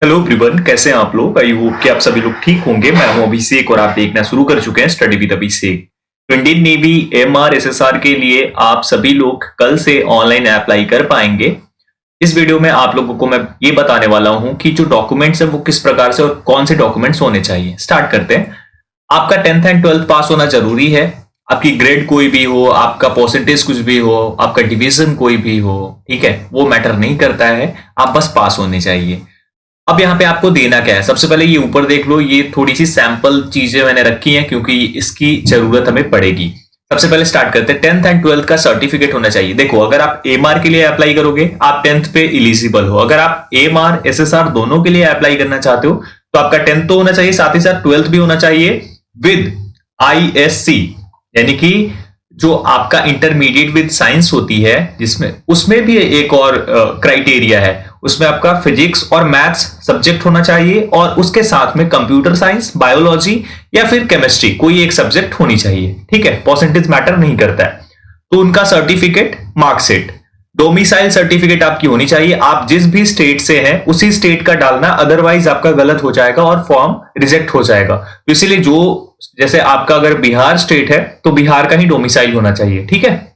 Hello everyone, कैसे हैं आप लोग। आई होप कि आप सभी लोग ठीक होंगे। मैं हूं अभिषेक और आप देखना शुरू कर चुके हैं स्टडी विद अभिषेक। तो इंडियन नेवी एमआर एसएसआर के लिए आप सभी लोग कल से ऑनलाइन अप्लाई कर पाएंगे। इस वीडियो में आप लोगों को मैं ये बताने वाला हूं कि जो डॉक्यूमेंट्स है वो किस प्रकार से और कौन से डॉक्यूमेंट्स होने चाहिए। स्टार्ट करते हैं। आपका 10th एंड 12th पास होना जरूरी है। आपकी ग्रेड कोई भी हो, आपका परसेंटेज कुछ भी हो, आपका डिवीजन कोई भी हो, ठीक है, वो मैटर नहीं करता है। आप बस पास होने चाहिए। अब यहाँ पे आपको देना क्या है, सबसे पहले ये ऊपर देख लो, ये थोड़ी सी सैंपल चीजें मैंने रखी हैं क्योंकि इसकी जरूरत हमें पड़ेगी। सबसे पहले स्टार्ट करते हैं। 10th एंड 12th का सर्टिफिकेट होना चाहिए। देखो, अगर आप एमआर के लिए अप्लाई करोगे आप 10th पे एलिजिबल हो। अगर आप एमआर एसएसआर दोनों के लिए अप्लाई करना चाहते हो तो आपका 10th तो होना चाहिए, साथ ही साथ 12th भी होना चाहिए विद आईएससी, यानी कि जो आपका इंटरमीडिएट विद साइंस होती है, जिसमें उसमें भी एक और क्राइटेरिया है। उसमें आपका फिजिक्स और मैथ्स सब्जेक्ट होना चाहिए और उसके साथ में कंप्यूटर साइंस, बायोलॉजी या फिर केमिस्ट्री कोई एक सब्जेक्ट होनी चाहिए। ठीक है, परसेंटेज मैटर नहीं करता है। तो उनका सर्टिफिकेट, मार्कशीट, डोमिसाइल सर्टिफिकेट आपकी होनी चाहिए। आप जिस भी स्टेट से हैं उसी स्टेट का डालना, अदरवाइज आपका गलत हो जाएगा और फॉर्म रिजेक्ट हो जाएगा। तो इसीलिए जैसे आपका अगर बिहार स्टेट है तो बिहार का ही डोमिसाइल होना चाहिए। ठीक है,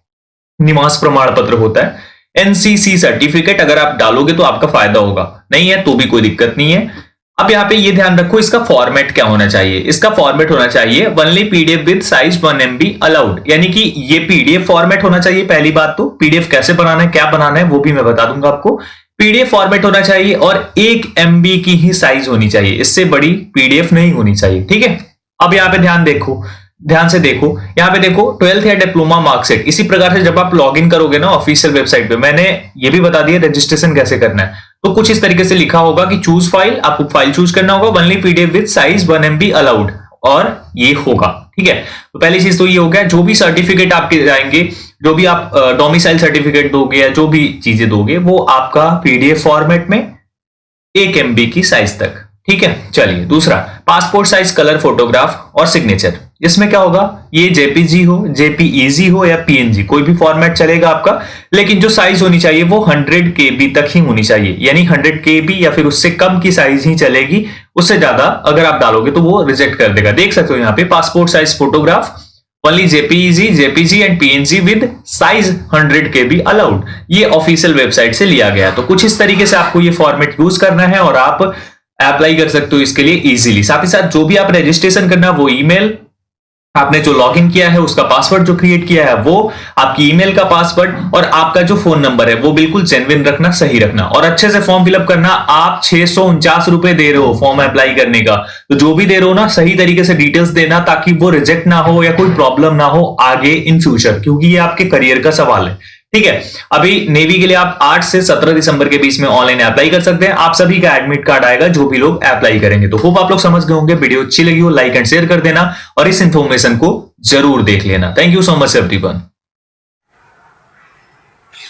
निवास प्रमाण पत्र होता है। एनसीसी सर्टिफिकेट अगर आप डालोगे तो आपका फायदा होगा, नहीं है तो भी कोई दिक्कत नहीं है। अब यहाँ पे ये ध्यान रखो, इसका फॉर्मेट क्या होना चाहिए। इसका फॉर्मेट होना चाहिए only PDF with size 1 MB allowed, यानी कि ये पीडीएफ फॉर्मेट होना चाहिए। पहली बात तो पीडीएफ कैसे बनाना है, क्या बनाना है वो भी मैं बता दूंगा आपको। पीडीएफ फॉर्मेट होना चाहिए और 1 MB की ही साइज होनी चाहिए, इससे बड़ी पीडीएफ नहीं होनी चाहिए। ठीक है, अब यहाँ पे ध्यान से देखो, यहाँ पे देखो 12th या डिप्लोमा मार्कशीट। इसी प्रकार से जब आप लॉगिन करोगे ना ऑफिशियल वेबसाइट पे, मैंने ये भी बता दिया रजिस्ट्रेशन कैसे करना है। तो कुछ इस तरीके से लिखा होगा कि चूज फाइल, आपको फाइल चूज करना होगा, only PDF with size 1 MB allowed, और ये होगा। ठीक है, तो पहली चीज तो ये हो गया। जो भी सर्टिफिकेट आपके जाएंगे, जो भी आप डोमिसाइल सर्टिफिकेट दोगे या जो भी चीजें दोगे, वो आपका पीडीएफ फॉर्मेट में 1 MB की साइज तक। ठीक है, चलिए दूसरा, पासपोर्ट साइज कलर फोटोग्राफ और सिग्नेचर। इसमें क्या होगा, ये जेपीजी हो, जेपीईजी हो या पीएनजी, कोई भी फॉर्मेट चलेगा आपका, लेकिन जो साइज होनी चाहिए वो 100 KB तक ही होनी चाहिए, यानी 100 KB या फिर उससे कम की साइज ही चलेगी। उससे ज्यादा अगर आप डालोगे तो वो रिजेक्ट कर देगा। देख सकते हो यहाँ पे passport size photograph only JPEG, JPG and PNG with size 100 KB allowed. ये ऑफिशियल वेबसाइट से लिया गया। तो कुछ इस तरीके से आपको ये फॉर्मेट यूज करना है और आप अप्लाई कर सकते हो इसके लिए इजीली। साथ ही साथ जो भी आप रजिस्ट्रेशन करना, वो ईमेल आपने जो लॉगिन किया है उसका पासवर्ड जो क्रिएट किया है वो, आपकी ईमेल का पासवर्ड और आपका जो फोन नंबर है वो बिल्कुल जेन्युइन रखना, सही रखना और अच्छे से फॉर्म फिलअप करना। आप 649 रुपए दे रहे हो फॉर्म अप्लाई करने का, तो जो भी दे रहे हो ना सही तरीके से डिटेल्स देना, ताकि वो रिजेक्ट ना हो या कोई प्रॉब्लम ना हो आगे इन फ्यूचर, क्योंकि ये आपके करियर का सवाल है। ठीक है, अभी नेवी के लिए आप 8 से 17 दिसंबर के बीच में ऑनलाइन अप्लाई कर सकते हैं। आप सभी का एडमिट कार्ड आएगा जो भी लोग अप्लाई करेंगे। तो होप आप लोग समझ गए होंगे। वीडियो अच्छी लगी हो लाइक एंड शेयर कर देना और इस इंफॉर्मेशन को जरूर देख लेना। Thank you so much everyone.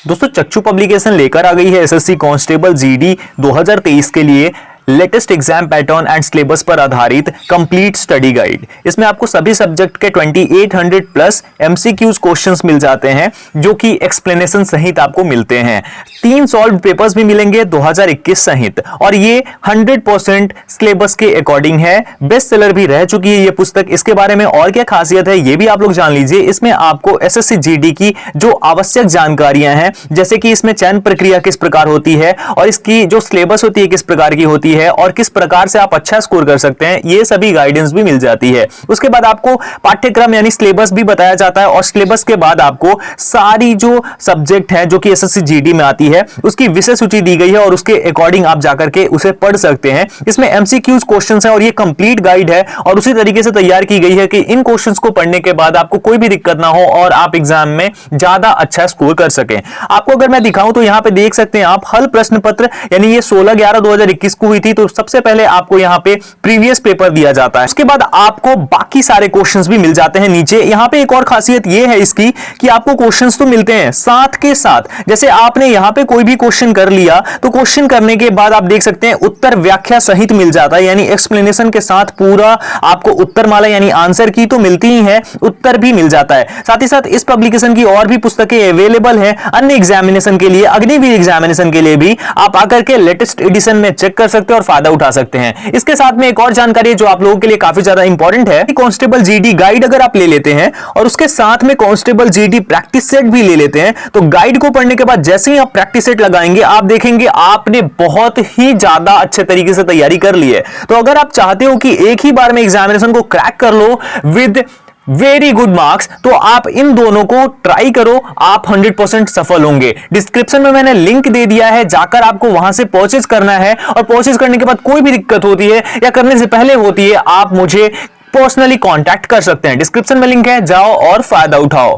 दोस्तों, चक्षु पब्लिकेशन लेकर आ गई है एसएससी कांस्टेबल जीडी 2023 के लिए latest exam pattern and syllabus पर आधारित कंप्लीट स्टडी गाइड। इसमें आपको सभी सब्जेक्ट के 2800 प्लस एमसीक्यूज क्वेश्चंस मिल जाते हैं, जो कि एक्सप्लेनेशन सहित आपको मिलते हैं। 3 सॉल्व पेपर्स भी मिलेंगे 2021 सहित, और ये 100% सिलेबस के अकॉर्डिंग है। बेस्ट सेलर भी रह चुकी है ये पुस्तक। इसके बारे में और क्या खासियत है ये भी आप लोग जान लीजिए। इसमें आपको एसएससी जीडी की जो आवश्यक जानकारियां हैं, जैसे कि इसमें चयन प्रक्रिया किस प्रकार होती है और इसकी जो सिलेबस होती है किस प्रकार की होती है और किस प्रकार से आप अच्छा स्कोर कर सकते हैं, ये सभी गाइडेंस भी मिल जाती है। उसके बाद आपको पाठ्यक्रम यानी सिलेबस भी बताया जाता है और सिलेबस के बाद आपको सारी जो सब्जेक्ट है जो कि एसएससी जीडी में आती है उसकी विषय सूची दी गई है और उसके अकॉर्डिंग आप जाकर के उसे पढ़ सकते हैं। इसमें एमसीक्यूज क्वेश्चंस है और ये कंप्लीट गाइड है और उसी तरीके से तैयार की गई है कि इन क्वेश्चंस को पढ़ने के बाद आपको कोई भी दिक्कत ना हो और आप एग्जाम में ज्यादा अच्छा स्कोर कर सकें। आपको अगर मैं दिखाऊं तो यहां पे देख सकते हैं आप हल प्रश्न पत्र, यानी ये 16/11/2021 को हुई थी, तो सबसे पहले आपको यहां पे प्रीवियस पेपर दिया जाता है। उसके बाद आपको बाकी सारे क्वेश्चंस भी मिल जाते हैं नीचे। यहां पे एक और खासियत ये है इसकी कि आपको क्वेश्चंस तो मिलते हैं साथ के साथ, जैसे आपने यहां पे कोई भी क्वेश्चन कर लिया तो क्वेश्चन करने के बाद आप देख सकते हैं उत्तर व्याख्या सहित मिल जाता है, यानी एक्सप्लेनेशन के साथ पूरा आपको उत्तर माला यानी आंसर की तो मिलती ही है, उत्तर भी मिल जाता है। साथ ही साथ इस पब्लिकेशन की और भी पुस्तकें अवेलेबल है अन्य एग्जामिनेशन के लिए, अग्निवीर एग्जामिनेशन के लिए भी। आप आकर के लेटेस्ट एडिशन में चेक कर सकते हो। और फायदा उठा सकते हैं। इसके साथ में एक और जानकारी है जो आप लोगों के लिए काफी ज्यादा इंपॉर्टेंट है, कांस्टेबल जीडी गाइड अगर आप ले लेते हैं और उसके साथ में कांस्टेबल जीडी प्रैक्टिस सेट भी ले लेते हैं, तो गाइड को पढ़ने के बाद जैसे ही आप प्रैक्टिस सेट लगाएंगे आप देखेंगे आपने बहुत ही ज्यादा अच्छे तरीके से तैयारी कर ली है। तो अगर आप चाहते हो कि एक ही बार में एग्जामिनेशन को क्रैक कर लो विद वेरी गुड मार्क्स, तो आप इन दोनों को ट्राई करो, आप 100% सफल होंगे। डिस्क्रिप्शन में मैंने लिंक दे दिया है, जाकर आपको वहां से परचेज करना है और परचेज करने के बाद कोई भी दिक्कत होती है या करने से पहले होती है, आप मुझे पर्सनली कांटेक्ट कर सकते हैं। डिस्क्रिप्शन में लिंक है, जाओ और फायदा उठाओ।